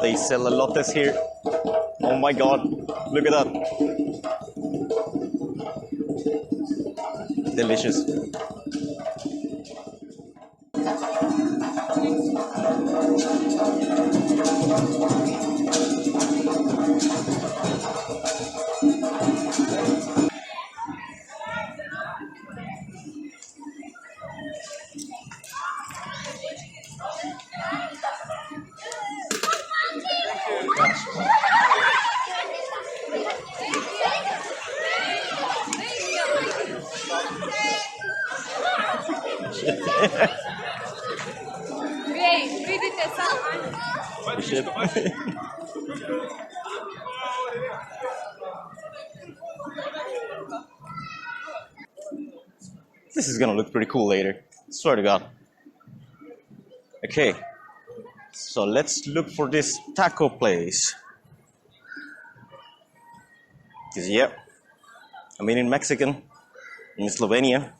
They sell a lottes here. Oh my god, look at that. Delicious. This is gonna look pretty cool later. Swear to God. Okay, so let's look for this taco place. Cause yep, I'm eating Mexican in Slovenia.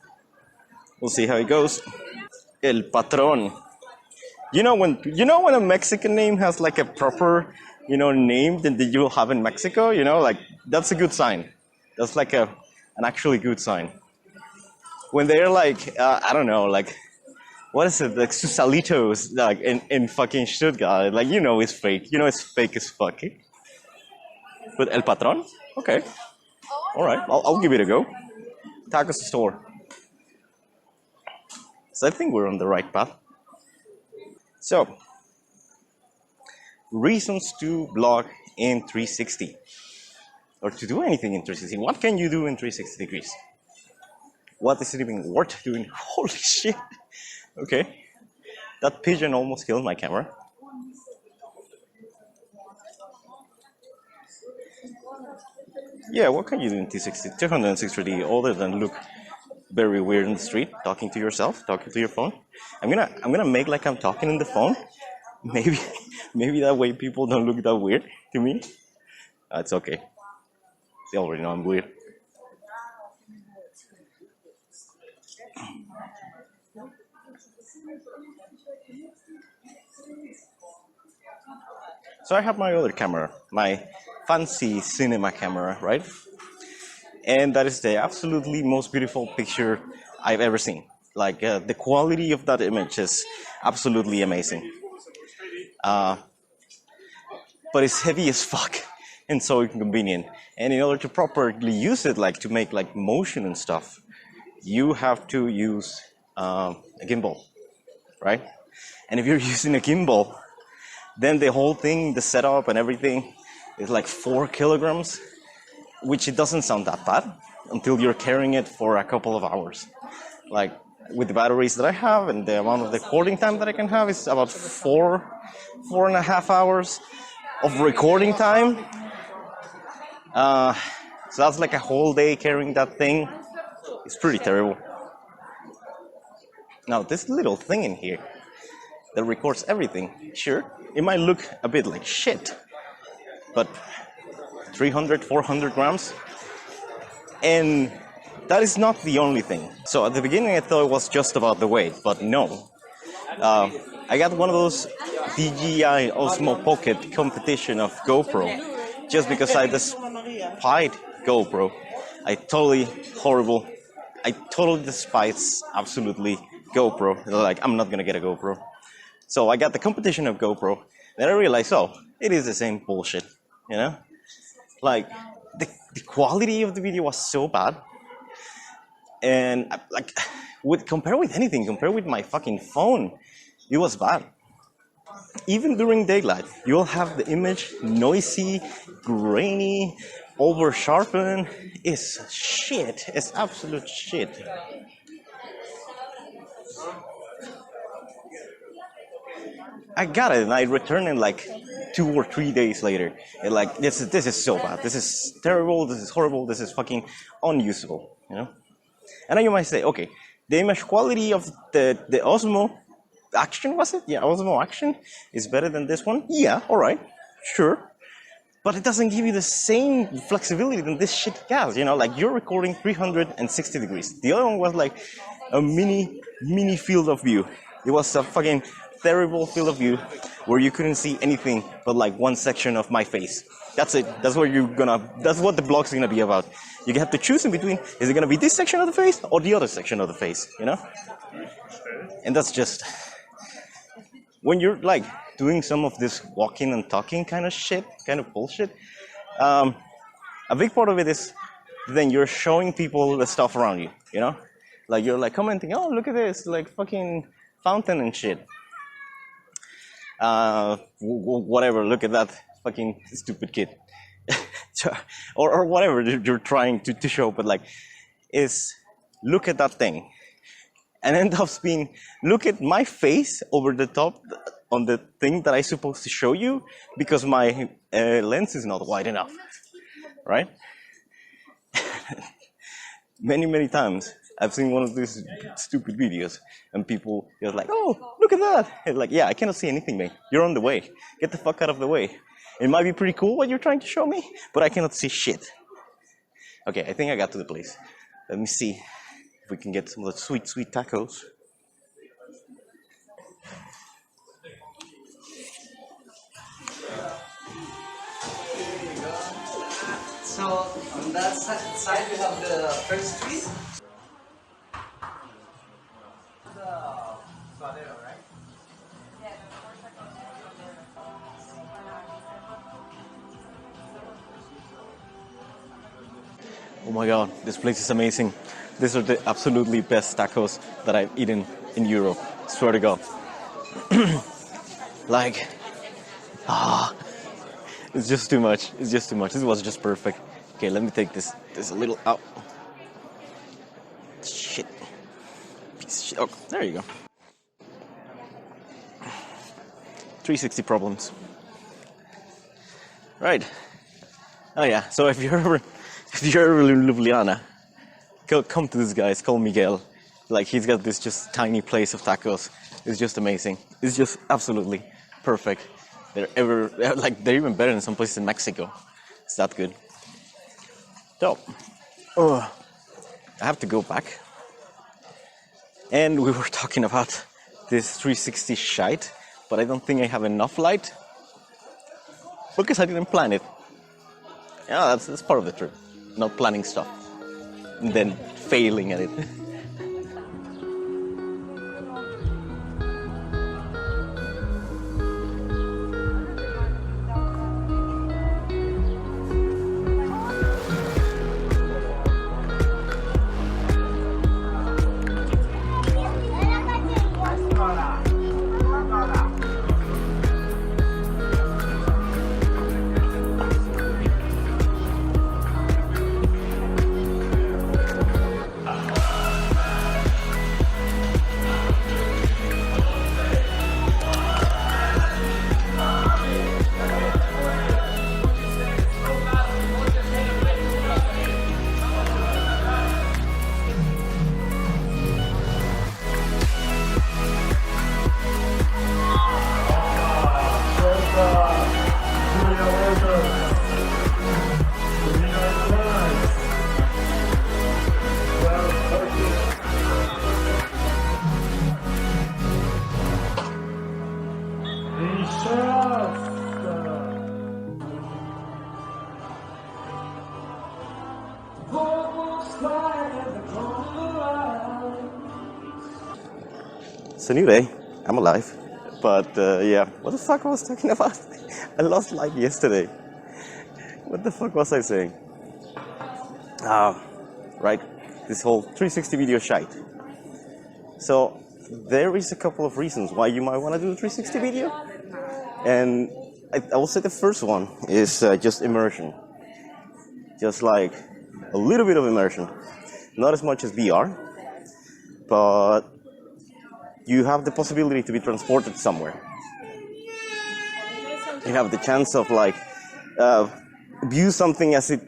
We'll see how it goes. El Patron. You know when a Mexican name has like a proper, name that you will have in Mexico, like that's a good sign. That's like an actually good sign. When they're like, I don't know, like, what is it, like Susalitos, like in fucking Stuttgart, like, it's fake. It's fake as fuck. But El Patron? Okay. All right, I'll give it a go. Taco store. So I think we're on the right path. So, reasons to vlog in 360. Or to do anything in 360. What can you do in 360 degrees? What is it even worth doing? Holy shit. Okay. That pigeon almost killed my camera. Yeah, what can you do in 260 other than look very weird in the street, talking to yourself, talking to your phone? I'm gonna make like I'm talking in the phone. Maybe that way people don't look that weird to me. It's okay. They already know I'm weird. So I have my other camera, my fancy cinema camera, right? And that is the absolutely most beautiful picture I've ever seen. Like the quality of that image is absolutely amazing. But it's heavy as fuck and so inconvenient. And in order to properly use it, like to make like motion and stuff, you have to use a gimbal, right? And if you're using a gimbal, then the whole thing, the setup and everything is like 4 kilograms, which it doesn't sound that bad until you're carrying it for a couple of hours. Like with the batteries that I have and the amount of recording time that I can have is about 4.5 hours of recording time. So that's like a whole day carrying that thing. It's pretty terrible. Now this little thing in here that records everything, sure, it might look a bit like shit, but 300, 400 grams. And that is not the only thing. So at the beginning I thought it was just about the weight, but no. I got one of those DJI Osmo Pocket competition of GoPro just because I despise GoPro. I totally despise absolutely GoPro. Like, I'm not gonna get a GoPro. So I got the competition of GoPro. Then I realized, oh, it is the same bullshit, Like, the quality of the video was so bad. And like, compare with anything, compare with my fucking phone, it was bad. Even during daylight, you'll have the image noisy, grainy, over sharpened. It's shit. It's absolute shit. I got it, and I returned it like 2 or 3 days later. And like, this is so bad. This is terrible. This is horrible. This is fucking unusable. And then you might say, okay, the image quality of the Osmo Action, was it? Yeah, Osmo Action is better than this one. Yeah, all right, sure. but it doesn't give you the same flexibility than this shit has, you know, like you're recording 360 degrees. The other one was like a mini field of view. It was a fucking terrible field of view where you couldn't see anything but like one section of my face. That's it. That's what the blog's gonna be about. You have to choose in between, is it gonna be this section of the face or the other section of the face, you know? And that's just, when you're like doing some of this walking and talking kind of shit, kind of bullshit, a big part of it is then you're showing people the stuff around you, you know? Like you're like commenting, oh, look at this, like fucking fountain and shit. Whatever, look at that fucking stupid kid. or whatever you're trying to show, but like, is look at that thing. And end up being, look at my face over the top on the thing that I'm supposed to show you because my lens is not wide enough, right? Many times I've seen one of these stupid videos and people are like, oh, look at that. And like, yeah, I cannot see anything, mate. You're on the way. Get the fuck out of the way. It might be pretty cool what you're trying to show me, but I cannot see shit. Okay, I think I got to the place. Let me see if we can get some of the sweet tacos. So on that side we have the first street. Oh my god, this place is amazing. These are the absolutely best tacos that I've eaten in Europe. Swear to God. Like, it's just too much. It's just too much. This was just perfect. Okay, let me take this a little out. Shit. Piece of shit. Oh, there you go. 360 problems. Right. Oh yeah, so if you're ever in Ljubljana, come to this guy. It's called Miguel. Like, he's got this just tiny place of tacos. It's just amazing. It's just absolutely perfect. They're even better than some places in Mexico. It's that good. So, I have to go back. And we were talking about this 360 shite, but I don't think I have enough light because I didn't plan it. Yeah, that's part of the trip. Not planning stuff and then failing at it. It's a new day. I'm alive. But yeah, what the fuck was I talking about? I lost light yesterday. What the fuck was I saying? Right, this whole 360 video shite. So there is a couple of reasons why you might want to do a 360 video. And I will say the first one is just immersion. Just like a little bit of immersion. Not as much as VR, but you have the possibility to be transported somewhere. You have the chance of like view something as it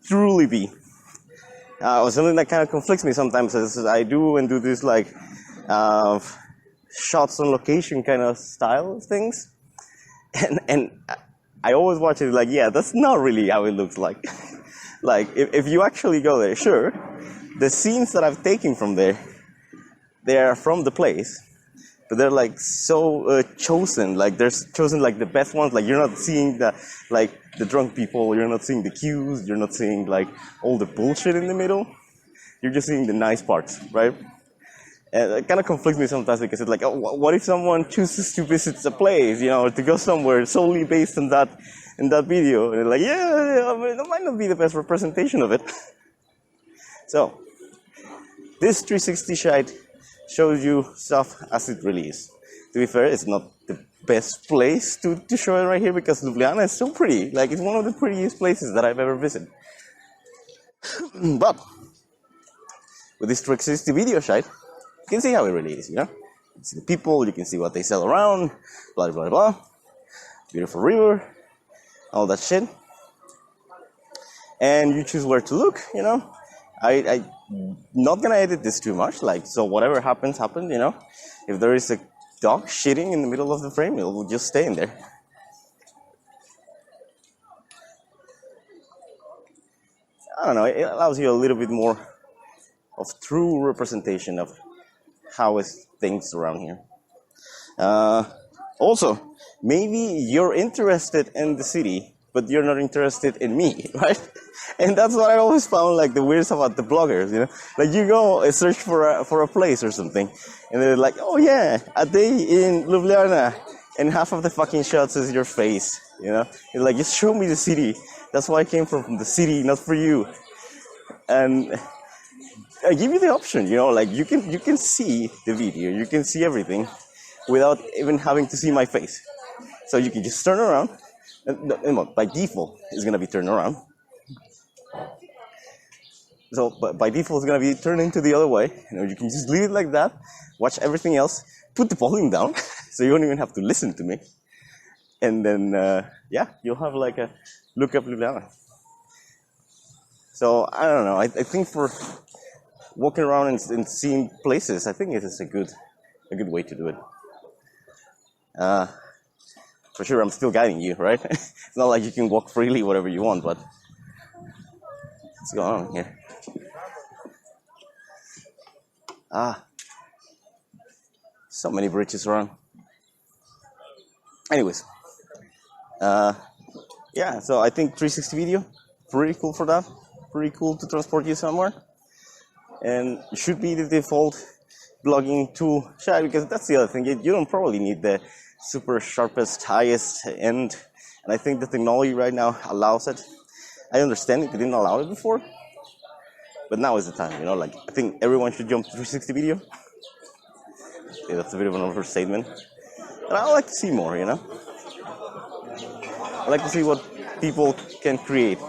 truly be. Or something that kind of conflicts me sometimes as I do this like shots on location kind of style of things. And I always watch it like, yeah, that's not really how it looks like. Like, if you actually go there, sure, the scenes that I've taken from there, they are from the place, but they're like so chosen. Like, they're chosen like the best ones. Like, you're not seeing the drunk people, you're not seeing the queues, you're not seeing like all the bullshit in the middle. You're just seeing the nice parts, right? And it kind of conflicts me sometimes because it's like, oh, what if someone chooses to visit a place, to go somewhere solely based on that in that video? And they're like, yeah, I mean, that might not be the best representation of it. So, this 360 shot shows you stuff as it really is. To be fair, it's not the best place to show it right here because Ljubljana is so pretty. Like, it's one of the prettiest places that I've ever visited. But with this 360 video shot, you can see how it really is, You can see the people, you can see what they sell around, blah, blah, blah. Beautiful river, all that shit. And you choose where to look, I'm not gonna edit this too much, so whatever happens, If there is a dog shitting in the middle of the frame, it will just stay in there. I don't know, it allows you a little bit more of true representation of how is things around here. Also, maybe you're interested in the city, but you're not interested in me, right? And that's what I always found the weirdest about the bloggers, Like you go search for a place or something, and they're like, oh yeah, a day in Ljubljana, and half of the fucking shots is your face, You're like, just show me the city. That's why I came from the city, not for you. And I give you the option, you can see the video, you can see everything without even having to see my face. So you can just turn around, and by default, it's gonna be turned around. So by default, it's gonna be turned into the other way. You can just leave it like that, watch everything else, put the volume down, so you don't even have to listen to me. And then, you'll have a look up Ljubljana. So I don't know. I think for walking around and seeing places, I think it is a good way to do it. For sure, I'm still guiding you, right? It's not like you can walk freely whatever you want, but what's going on here? So many bridges around. Anyways, so I think 360 video, pretty cool for that. Pretty cool to transport you somewhere. And it should be the default blogging tool shot, because that's the other thing. You don't probably need the super sharpest, highest end. And I think the technology right now allows it. I understand it didn't allow it before, but now is the time, I think everyone should jump to 360 video. Yeah, that's a bit of an overstatement. But I like to see more, I like to see what people can create.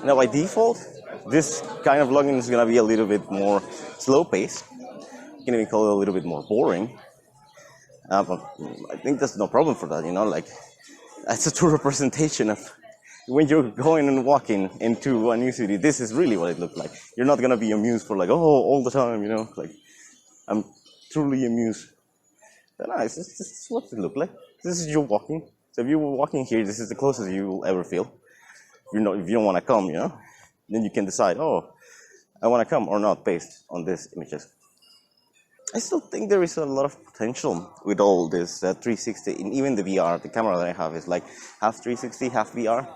Now, by default, this kind of vlogging is going to be a little bit more slow-paced. You can even call it a little bit more boring. But I think there's no problem for that, That's a true representation of when you're going and walking into a new city. This is really what it looks like. You're not going to be amused for all the time, I'm truly amused. But no, it's just what it looks like. This is you walking. So if you were walking here, this is the closest you will ever feel. If you don't want to come, then you can decide, I want to come or not based on these images. I still think there is a lot of potential with all this 360, and even the VR. The camera that I have is half 360, half VR.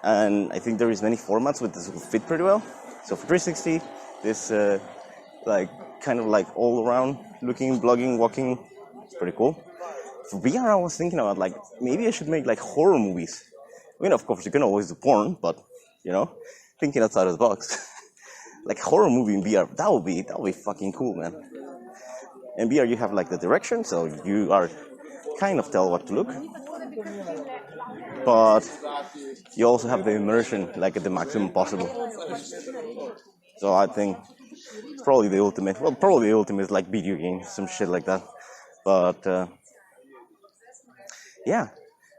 And I think there is many formats with this will fit pretty well. So for 360, this kind of all around looking, blogging, walking, it's pretty cool. For VR, I was thinking about maybe I should make horror movies. I mean, of course, you can always do porn, but thinking outside of the box. Horror movie in VR, that would be fucking cool, man. In VR, you have the direction, so you are kind of tell what to look. But you also have the immersion at the maximum possible. So I think it's probably the ultimate. Well, probably the ultimate is video games, some shit like that. But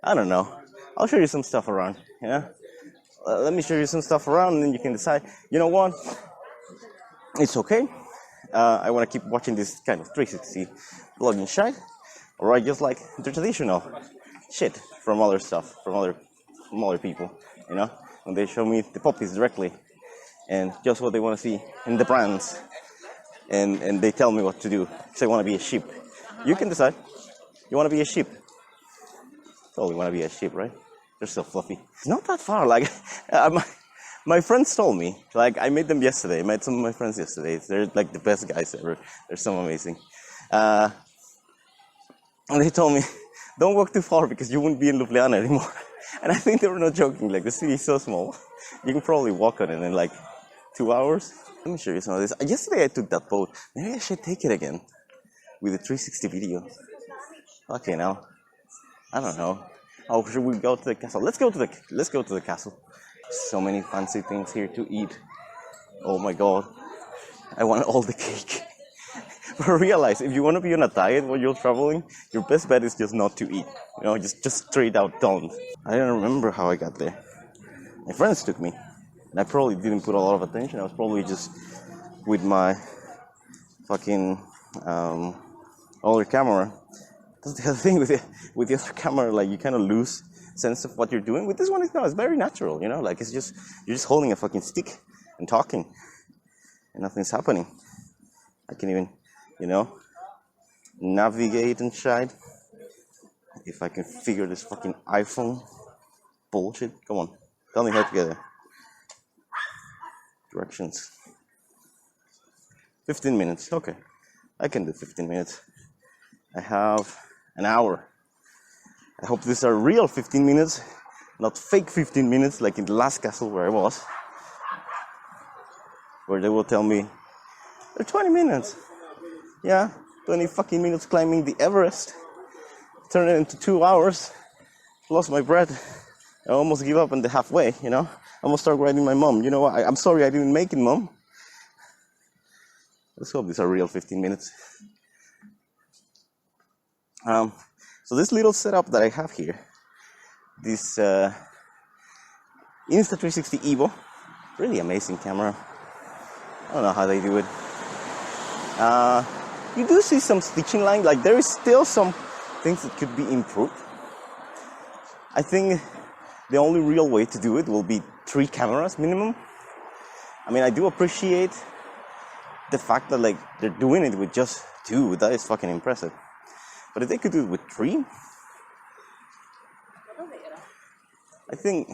I don't know. I'll show you some stuff around. Let me show you some stuff around, and then you can decide. You know what? It's okay. I want to keep watching this kind of 360 vlogging shot, or I just like the traditional shit from from other stuff, from other people, you know, when they show me the puppies directly and just what they want to see in the brands, and they tell me what to do. Say, I want to be a sheep. You can decide. You want to be a sheep? Totally want to be a sheep, right? They're so fluffy. It's not that far. Like, my friends told me. Like, I met them yesterday. I met some of my friends yesterday. They're like the best guys ever. They're so amazing. And they told me, don't walk too far because you won't be in Ljubljana anymore. And I think they were not joking. Like, the city is so small. You can probably walk on it in like 2 hours. Let me show you some of this. Yesterday I took that boat. Maybe I should take it again with a 360 video. Okay, now. I don't know. Oh, should we go to the castle? Let's go to the castle. So many fancy things here to eat. Oh my god. I want all the cake. But realize, if you want to be on a diet while you're traveling, your best bet is just not to eat. You know, just straight out don't. I don't remember how I got there. My friends took me. And I probably didn't put a lot of attention. I was probably just with my fucking older camera. That's the other thing with the other camera, like you kind of lose sense of what you're doing. With this one, it's very natural, you know, like it's just, you're just holding a fucking stick and talking and nothing's happening. I can even, you know, navigate and shit. If I can figure this fucking iPhone bullshit. Come on, tell me how to get there. Directions. 15 minutes, okay. I can do 15 minutes. I have an hour. I hope these are real 15 minutes, not fake 15 minutes like in the last castle where I was. Where they will tell me, they're 20 minutes. Yeah, 20 fucking minutes climbing the Everest. Turn it into 2 hours. Lost my breath. I almost give up on the halfway, you know. I almost start writing my mom. You know what, I'm sorry I didn't make it, mom. Let's hope these are real 15 minutes. So this little setup that I have here, this Insta360 EVO, really amazing camera. I don't know how they do it. You do see some stitching line, like there is still some things that could be improved. I think the only real way to do it will be 3 cameras minimum. I mean, I do appreciate the fact that like they're doing it with just 2. That is fucking impressive. But if they could do it with 3, I think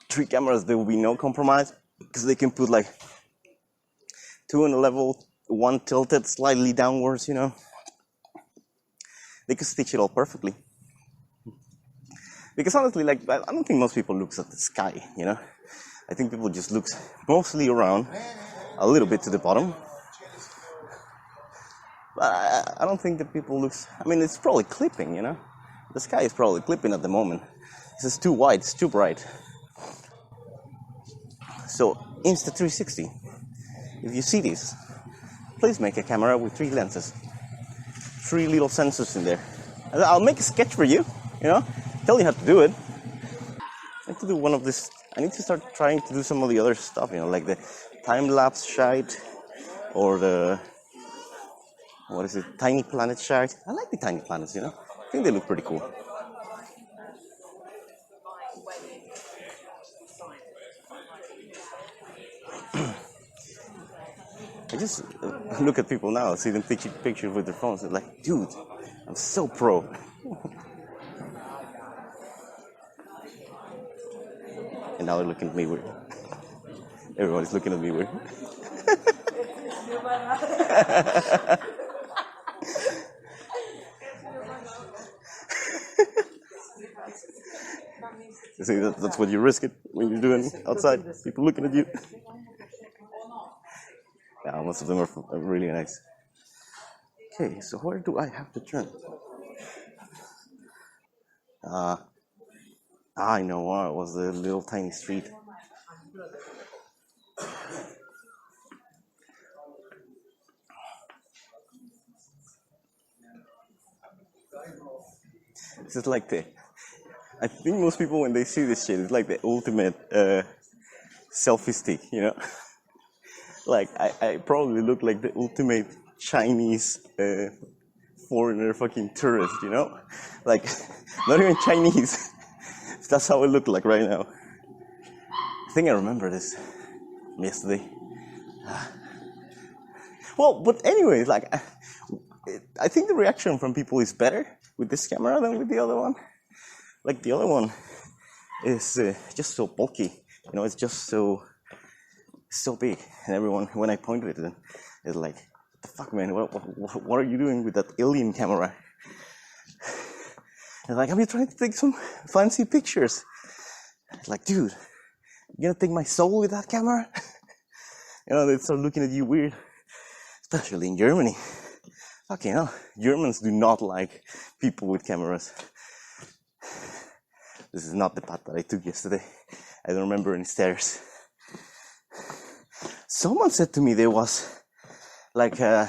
3 cameras, there will be no compromise because they can put like 2 on a level, 1 tilted slightly downwards, you know. They could stitch it all perfectly. Because honestly, like, I don't think most people look at the sky, you know. I think people just look mostly around, a little bit to the bottom. But I don't think that people look, I mean, it's probably clipping, you know. The sky is probably clipping at the moment. This is too wide, it's too bright. So, Insta360, if you see this, please make a camera with 3 lenses. 3 little sensors in there. And I'll make a sketch for you, you know, tell you how to do it. I need to do one of this, I need to start trying to do some of the other stuff, you know, like the time-lapse shite, or the, what is it, tiny planet shite. I like the tiny planets, you know, I think they look pretty cool. I just look at people now, see them taking pictures with their phones, they're like, dude, I'm so pro. And now they're looking at me weird. Everybody's looking at me weird. See, that's what you risk it when you're doing outside, people looking at you. Yeah, most of them are really nice. Okay, so where do I have to turn? I know why, it was the little tiny street. This is like I think most people when they see this shit, it's like the ultimate selfie stick, you know? Like, I probably look like the ultimate Chinese foreigner fucking tourist, you know? Like, not even Chinese. That's how it looked like right now. I think I remember this from yesterday. Well, but anyways, like, I think the reaction from people is better with this camera than with the other one. Like, the other one is just so bulky, you know, it's just so big. And everyone, when I pointed at it, is like, what the fuck, man, what are you doing with that alien camera? And like, I'm trying to take some fancy pictures. Like, dude, you gonna take my soul with that camera? You know, they start looking at you weird, especially in Germany. Fucking hell, Germans do not like people with cameras. This is not the path that I took yesterday. I don't remember any stairs. Someone said to me there was like a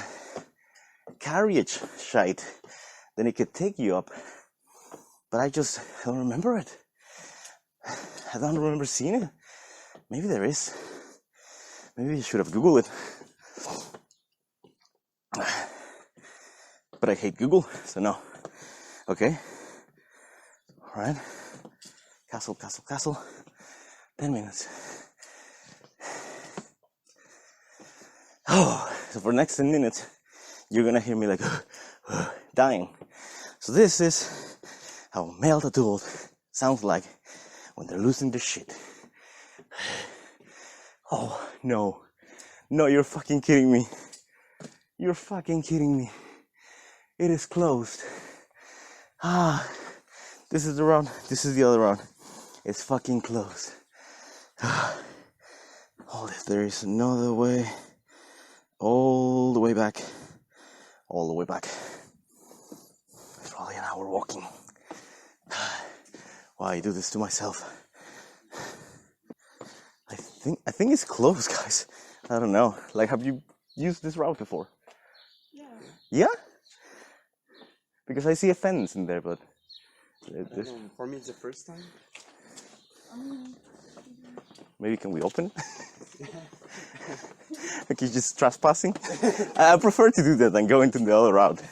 carriage shite, then it could take you up. But I don't remember it. I don't remember seeing it. Maybe there is. Maybe I should have Googled it. But I hate Google, so no. Okay. Alright. Castle. 10 minutes. Oh, so for the next 10 minutes, you're gonna hear me like dying. So this is how male adult sounds like when they're losing their shit. Oh, no. No, you're fucking kidding me. You're fucking kidding me. It is closed. This is the round. This is the other round. It's fucking closed. Oh, there is another way. All the way back. All the way back. It's probably an hour walking. Why I do this to myself? I think it's closed, guys. I don't know. Like, have you used this route before? Yeah. Yeah? Because I see a fence in there, but... For me, it's the first time. Maybe can we open it? Like you're just trespassing? I prefer to do that than go into the other route.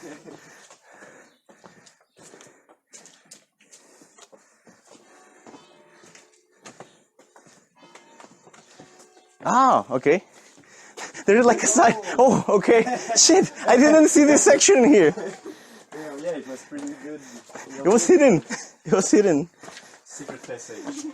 Ah, okay. There's like a sign. Oh, okay. Shit, I didn't see this section here. Yeah, it was pretty good. It was hidden. It was hidden. Secret passage.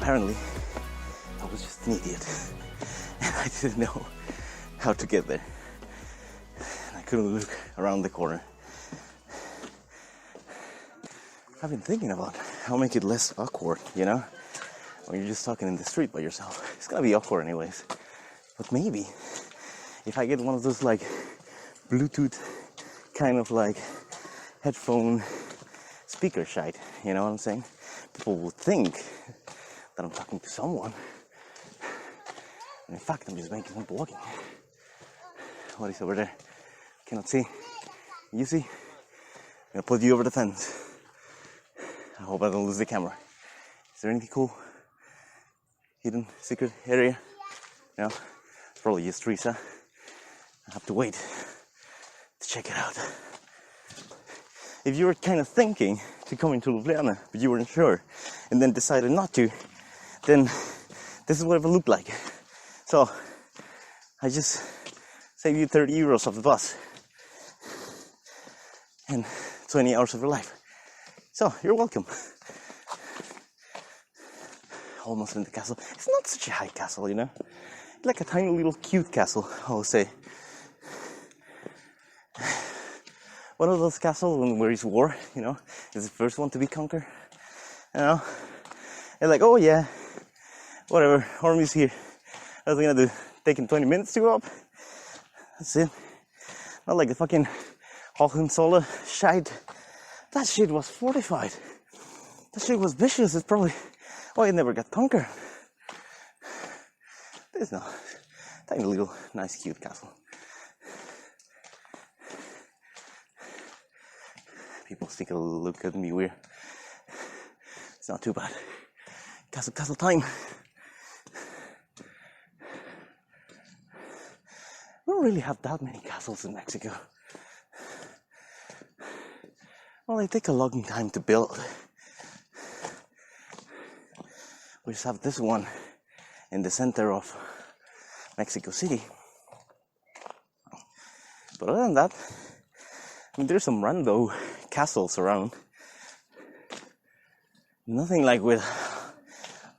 Apparently, I was just an idiot. And I didn't know how to get there. And I couldn't look around the corner. I've been thinking about how to make it less awkward, you know? When you're just talking in the street by yourself. It's gonna be awkward anyways. But maybe, if I get one of those like Bluetooth kind of like headphone speaker shite, you know what I'm saying? People will think that I'm talking to someone. And in fact, I'm just making them walking. What is over there? Cannot see. You see? I'm gonna put you over the fence. I hope I don't lose the camera. Is there anything cool? Hidden secret area? No? It's probably just trees, huh? I have to wait to check it out. If you were kind of thinking to come into Ljubljana, but you weren't sure, and then decided not to, then this is what it would look like. So, I just saved you 30 euros of the bus and 20 hours of your life. So, you're welcome. Almost in the castle. It's not such a high castle, you know? It's like a tiny little cute castle, I would say. one of those castles where it's war, you know, it's the first one to be conquered, you know, and like, oh yeah, whatever, army's here, what's it gonna do, taking 20 minutes to go up, that's it, not like the fucking Hohenzollern shite, that shit was fortified, that shit was vicious, it's probably why it never got conquered. There's no tiny little nice cute castle. People still look at me weird. It's not too bad. Castle time. We don't really have that many castles in Mexico. Well, they take a long time to build. We just have this one in the center of Mexico City. But other than that, I mean, there's some rando castles around. Nothing like with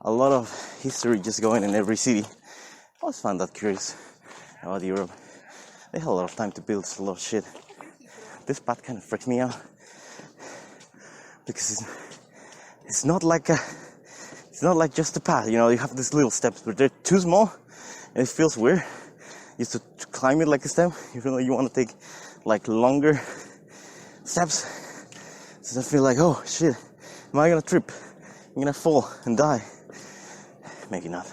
a lot of history just going in every city. I always found that curious about Europe. They have a lot of time to build a lot of shit. This path kind of freaks me out because it's not like just a path. You know, you have these little steps, but they're too small, and it feels weird. You have to climb it like a step, even though you want to take like longer steps. So I feel like, oh shit, am I gonna trip? I'm gonna fall and die? Maybe not.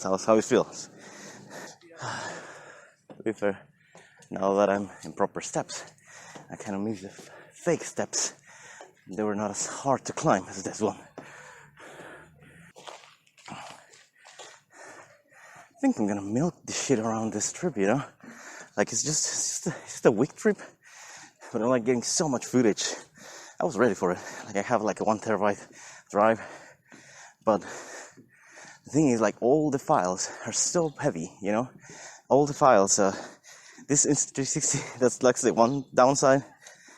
That's how it feels. To be fair, now that I'm in proper steps, I kind of miss the fake steps. They were not as hard to climb as this one. I think I'm gonna milk the shit around this trip, you know? Like it's just a week trip, but I'm like getting so much footage. I was ready for it. Like I have like a 1 terabyte drive, but the thing is, like, all the files are so heavy, you know? All the files, this Insta360, that's like the one downside.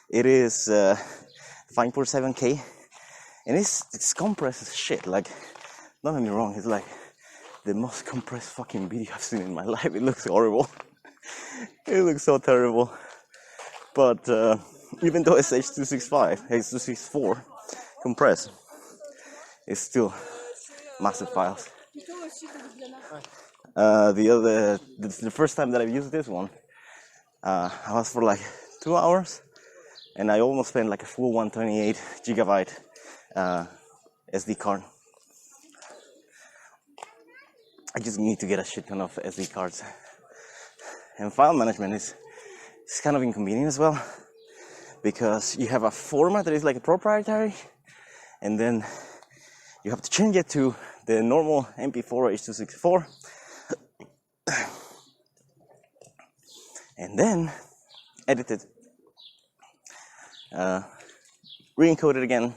It is 5.7K, and it's compressed as shit. Like, don't get me wrong, it's like the most compressed fucking video I've seen in my life. It looks horrible. It looks so terrible. But even though it's H.265, H.264 compressed, it's still massive files. The first time that I've used this one, I was for like 2 hours, and I almost spent like a full 128 gigabyte SD card. I just need to get a shit ton of SD cards. And file management is kind of inconvenient as well, because you have a format that is like a proprietary, and then you have to change it to the normal MP4 H.264, and then edit it, re-encode it again,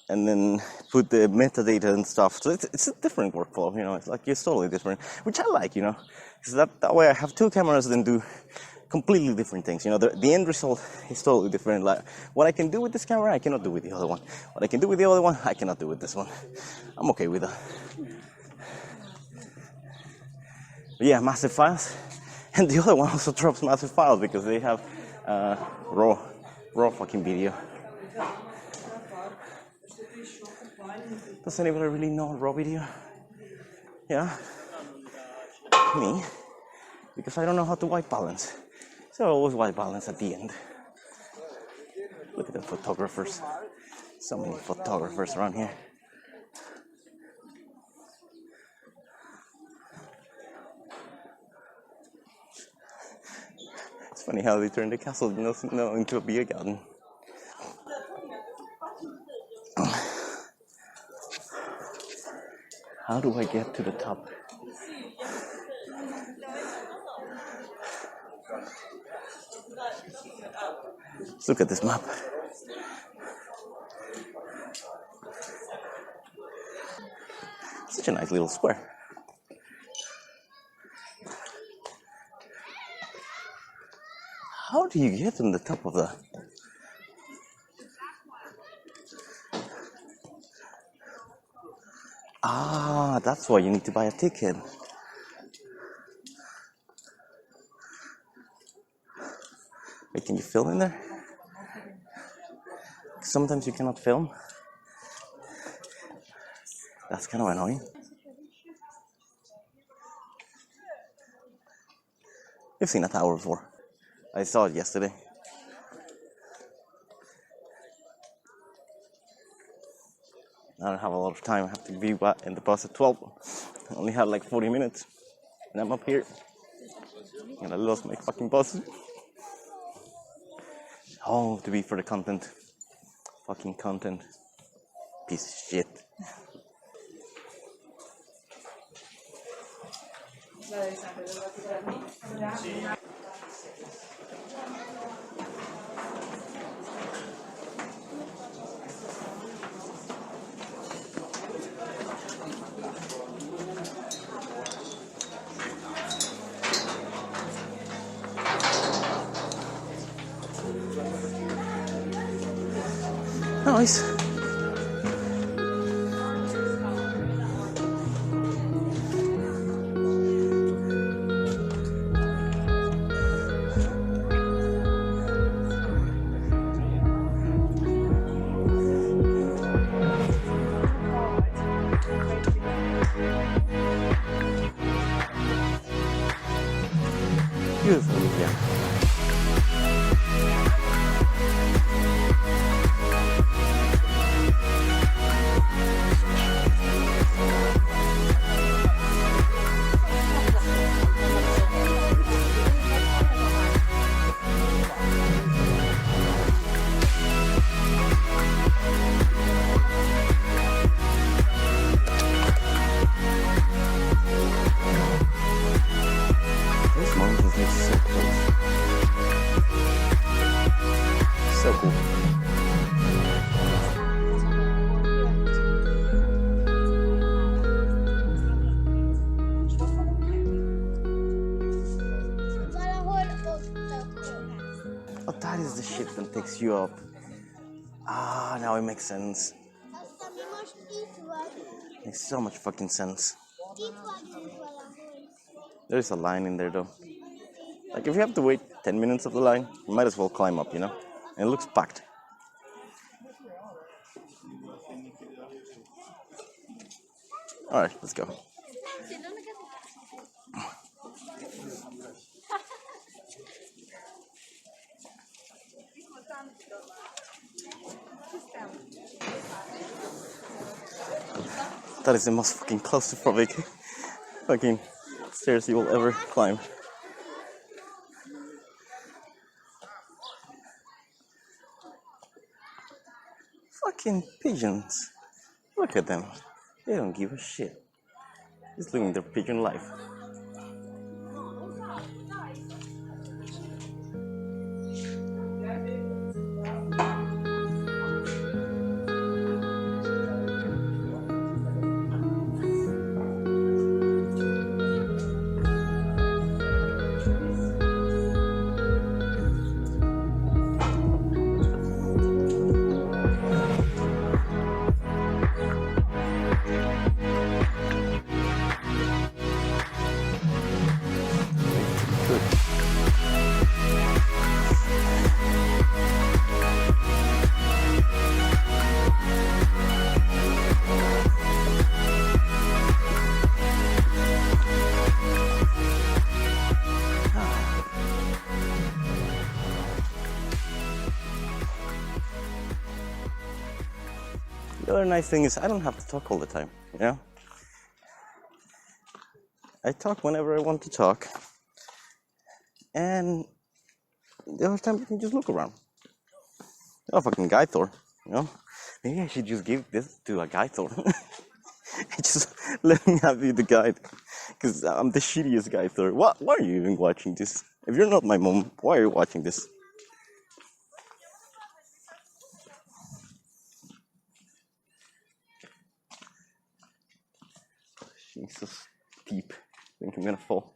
and then put the metadata and stuff. So it's a different workflow, you know. It's totally different, which I like, you know, because that way I have two cameras that do completely different things. You know, the end result is totally different. Like, what I can do with this camera, I cannot do with the other one. What I can do with the other one, I cannot do with this one. I'm okay with that. But yeah, massive files. And the other one also drops massive files because they have raw fucking video. Does anybody really know raw video? Yeah? Me? Because I don't know how to white balance. So I always white balance at the end. Look at the photographers. So many photographers around here. It's funny how they turned the castle into a beer garden. How do I get to the top? Let's look at this map. Such a nice little square. How do you get on the top of that? Ah, that's why you need to buy a ticket. Can you film in there? Sometimes you cannot film. That's kind of annoying. You've seen a tower before. I saw it yesterday. I don't have a lot of time. I have to be in the bus at 12. I only have like 40 minutes. And I'm up here. And I lost my fucking bus. Oh, to be for the content. Fucking content. Piece of shit. Nice. Beautiful, yeah. Those mountains look so close. So cool. Oh, that is the ship that takes you up. Ah, now it makes sense. Makes so much fucking sense. There's a line in there though. Like if you have to wait 10 minutes of the line, you might as well climb up, you know? And it looks packed. Alright, let's go. That is the most fucking claustrophobic fucking stairs you will ever climb. Fucking pigeons. Look at them. They don't give a shit. Just living their pigeon life. The other nice thing is I don't have to talk all the time, you know? I talk whenever I want to talk. And the other time you can just look around. Oh, fucking guide tour, you know? Maybe I should just give this to a guide tour. Just let me have you the guide. Because I'm the shittiest guide tour. Why are you even watching this? If you're not my mom, why are you watching this? She's so steep. I think I'm gonna fall.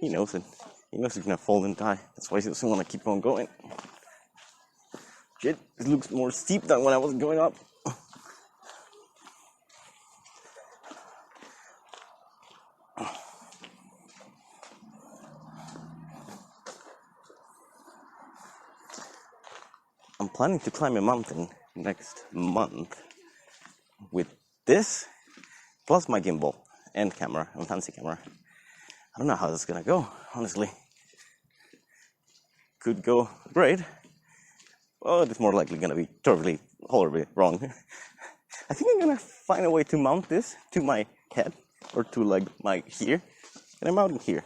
He knows it. He knows he's gonna fall and die. That's why he doesn't want to keep on going. Shit, this looks more steep than when I was going up. I'm planning to climb a mountain next month with this, plus my gimbal and camera, and fancy camera. I don't know how this is gonna go, honestly. Could go great. Oh, it's more likely gonna be totally, horribly wrong. I think I'm gonna find a way to mount this to my head, or to like my here. Can I mount it here?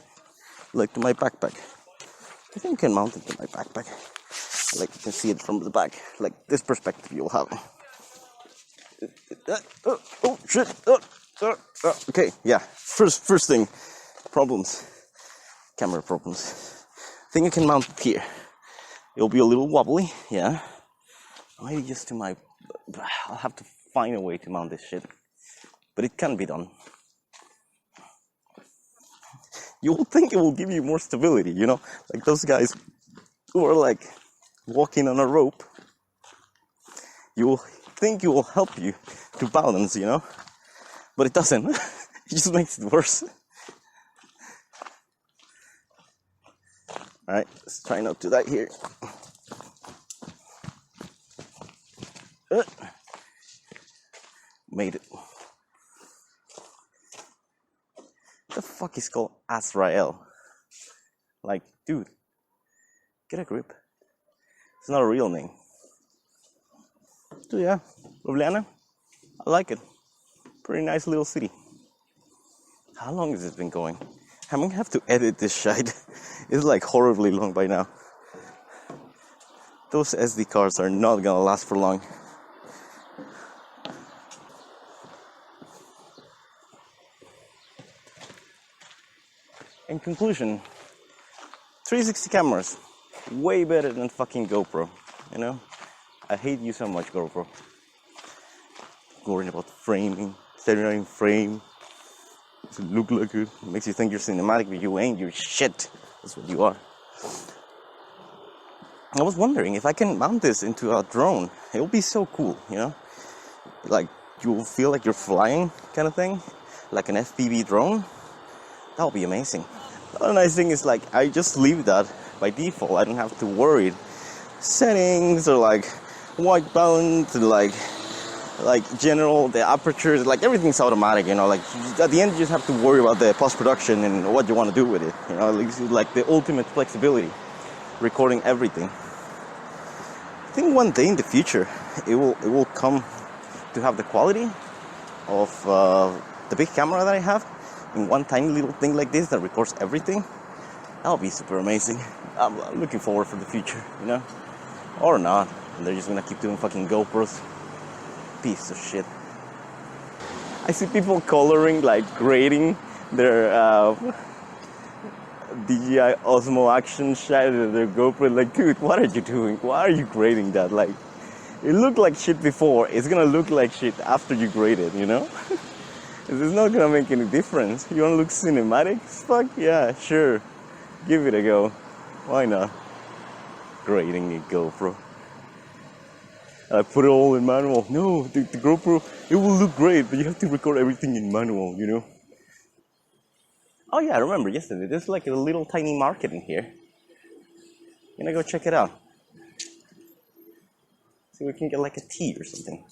Like to my backpack. I think I can mount it to my backpack. Like you can see it from the back, like this perspective you'll have. Oh shit! Okay, yeah. First thing, problems. Camera problems. I think I can mount it here. It'll be a little wobbly, yeah. Maybe just to my. I'll have to find a way to mount this shit, but it can be done. You will think it will give you more stability, you know, like those guys who are like walking on a rope. You will think it will help you to balance, you know, but it doesn't. It just makes it worse. All right, let's try not to die here. Made it. The fuck is called Azrael? Like, dude, get a grip. It's not a real name. So yeah, Ljubljana, I like it. Pretty nice little city. How long has it been going? I'm gonna have to edit this shit. It's like horribly long by now. Those SD cards are not gonna last for long. In conclusion, 360 cameras, way better than fucking GoPro, you know? I hate you so much, GoPro. Worrying about framing, setting in frame. Does it look like it? Makes you think you're cinematic, but you ain't, you're shit. That's what you are. I was wondering if I can mount this into a drone. It would be so cool, you know? Like, you'll feel like you're flying kind of thing. Like an FPV drone. That would be amazing. The other nice thing is like, I just leave that by default. I don't have to worry. Settings or like white balance and like general, the apertures, like everything's automatic, you know, like at the end you just have to worry about the post-production and what you want to do with it, you know, like the ultimate flexibility, recording everything. I think one day in the future, it will come to have the quality of the big camera that I have in one tiny little thing like this that records everything. That'll be super amazing. I'm looking forward for the future, you know, or not. They're just gonna keep doing fucking GoPros. Piece of shit. I see people coloring, like grading their DJI Osmo Action shot of their GoPro. Like, dude, what are you doing? Why are you grading that? Like, it looked like shit before. It's gonna look like shit after you grade it, you know? It's not gonna make any difference. You wanna look cinematic? Fuck yeah, sure. Give it a go. Why not? Grading a GoPro. I put it all in manual. No, the GoPro, it will look great, but you have to record everything in manual, you know? Oh yeah, I remember yesterday, there's like a little tiny market in here. I'm gonna go check it out. See if we can get like a tea or something.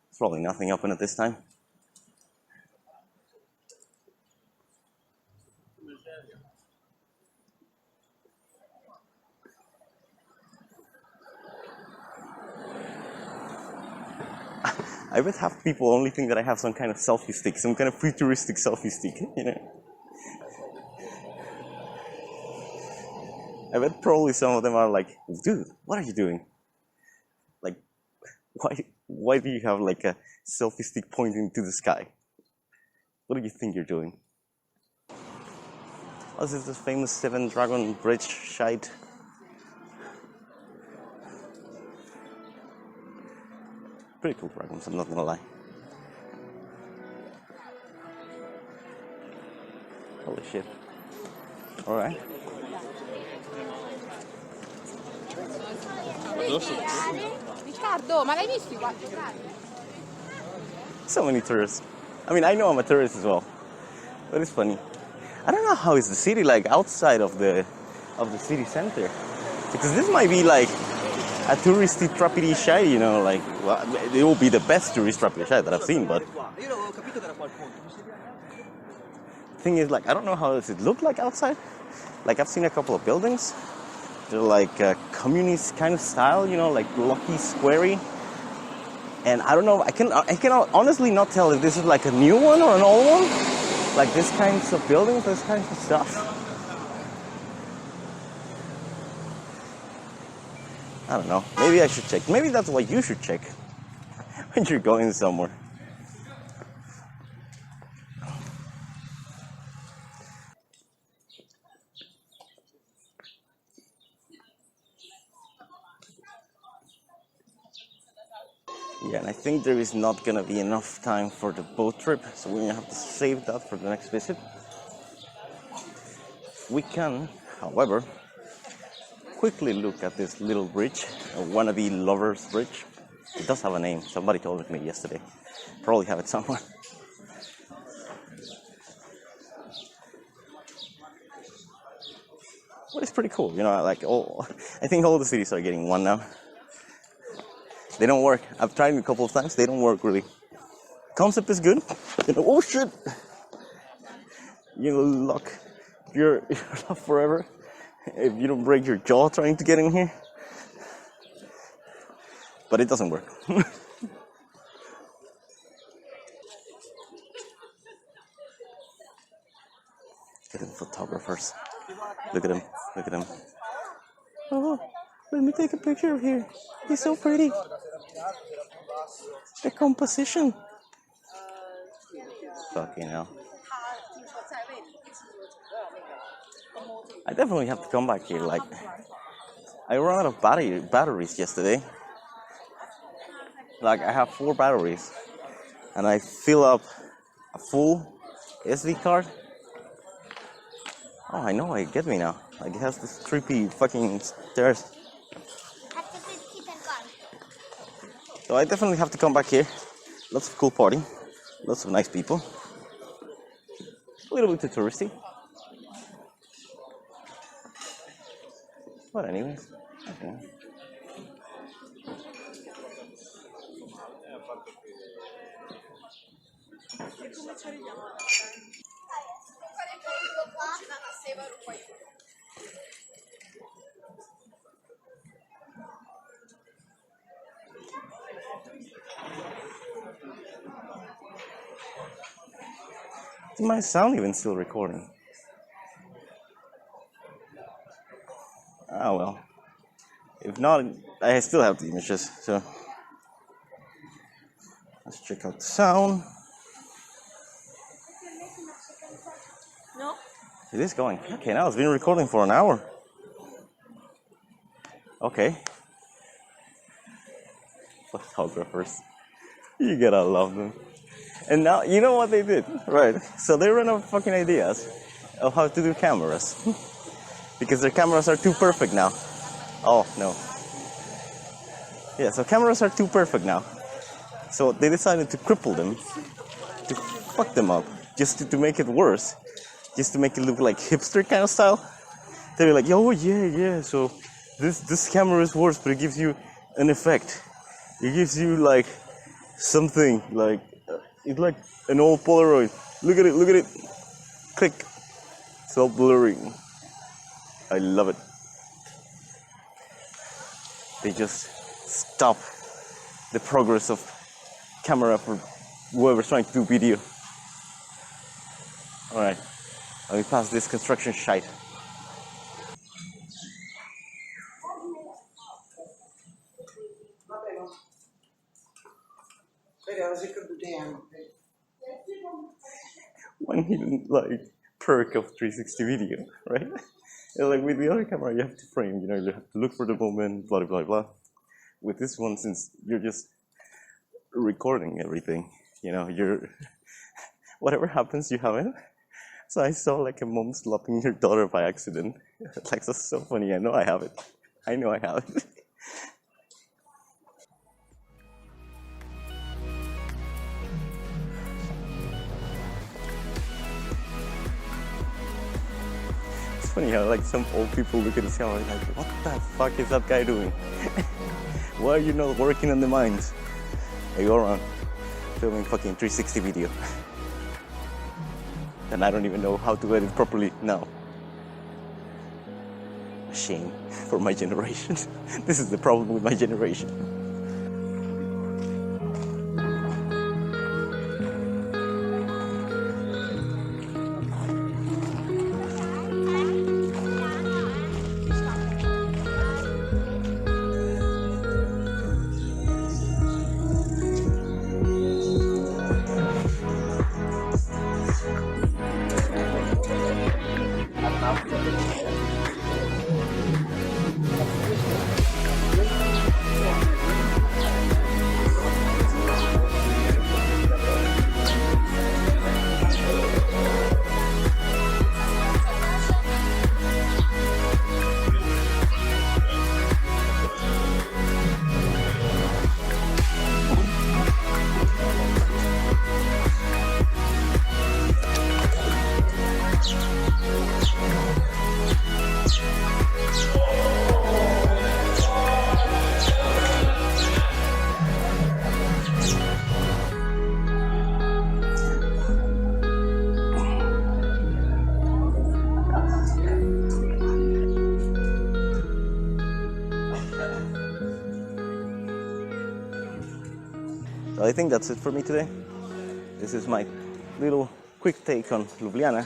There's probably nothing open at this time. I bet half people only think that I have some kind of selfie stick, some kind of futuristic selfie stick, you know? I bet probably some of them are like, dude, what are you doing? Like, why do you have like a selfie stick pointing to the sky? What do you think you're doing? Oh, this is the famous Seven Dragon Bridge shite. Pretty cool dragons, I'm not gonna lie. Holy shit. Alright. Riccardo, ma l'hai visto i quattro gradi? So many tourists. I mean, I know I'm a tourist as well, but it's funny. I don't know how is the city like outside of the city center. Because this might be like a touristy trappity shy, you know, like, well, it will be the best tourist trappity shy that I've seen, but the thing is, like, I don't know how does it look like outside. Like, I've seen a couple of buildings. They're like communist kind of style, you know, like blocky, squarey. And I don't know, I can honestly not tell if this is like a new one or an old one. Like this kinds of buildings, this kinds of stuff. I don't know, maybe I should check. Maybe that's what you should check when you're going somewhere. Yeah, and I think there is not gonna be enough time for the boat trip, so we're gonna have to save that for the next visit. We can, however, quickly look at this little bridge, a wannabe lover's bridge. It does have a name, somebody told it me yesterday. Probably have it somewhere. But it's pretty cool, you know, like I think all the cities are getting one now. They don't work. I've tried it a couple of times. They don't work really. Concept is good. You know, oh shit! You lock your lock forever if you don't break your jaw trying to get in here. But it doesn't work. Get them photographers. Look at them. Look at them. Oh, let me take a picture of here. He's so pretty. The composition. Fucking hell. I definitely have to come back here. Like, I ran out of batteries yesterday. Like, I have 4 batteries, and I fill up a full SD card. Oh, I know, it gets me now. Like, it has this creepy fucking stairs. So I definitely have to come back here. Lots of cool party, lots of nice people. A little bit too touristy. But anyways, okay. Is my sound even still recording? Oh well. If not, I still have the images, so let's check out the sound. No. It is going. Okay, now it's been recording for an hour. Okay. Photographers. You gotta love them. And now, you know what they did? Right. So they ran out of fucking ideas of how to do cameras. Because their cameras are too perfect now. Oh, no. Yeah, so cameras are too perfect now. So they decided to cripple them, to fuck them up, just to make it worse. Just to make it look like hipster kind of style. They were like, oh yeah, so this camera is worse, but it gives you an effect. It gives you like something, like, it's like an old Polaroid. Look at it. Click. It's all blurry. I love it. They just stop the progress of camera for whoever's trying to do video. Alright, let me pass this construction shite. One hidden like perk of 360 video, right? Like with the other camera, you have to frame, you know, you have to look for the moment, blah blah blah. With this one, since you're just recording everything, you know, you're whatever happens, you have it. So I saw like a mom slapping her daughter by accident. Like, that's so funny. I know I have it. I know I have it. funny how like some old people look at this camera like, what the fuck is that guy doing? Why are you not working on the mines? I go around filming fucking 360 video. And I don't even know how to edit properly now. A shame for my generation. This is the problem with my generation. So I think that's it for me today. This is my little quick take on Ljubljana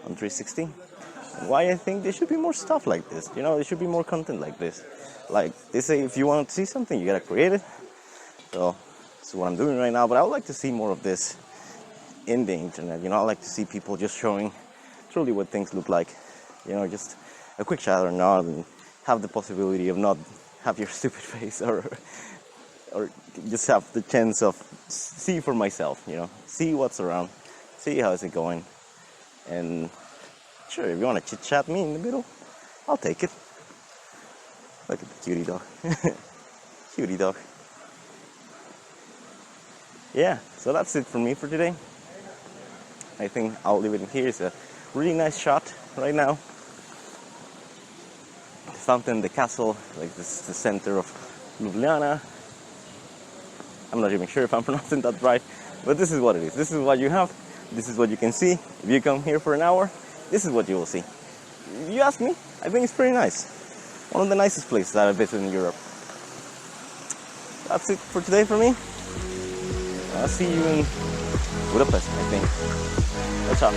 on 360. And why I think there should be more stuff like this. You know, there should be more content like this. Like they say, if you want to see something, you gotta create it. So this is what I'm doing right now. But I would like to see more of this in the internet. You know, I like to see people just showing truly what things look like. You know, just a quick shot or not, and have the possibility of not have your stupid face or just have the chance of see for myself, you know, see what's around, see how is it going, and sure, if you want to chit chat me in the middle, I'll take it. Look at the cutie dog. Cutie dog. Yeah, so that's it for me for today. I think I'll leave it in here. It's a really nice shot right now. The fountain, the castle, like this, the center of Ljubljana. I'm not even sure if I'm pronouncing that right, but this is what it is. This is what you have. This is what you can see. If you come here for an hour, this is what you will see. If you ask me, I think it's pretty nice. One of the nicest places that I've visited in Europe. That's it for today for me. I'll see you in Budapest, I think. Ciao.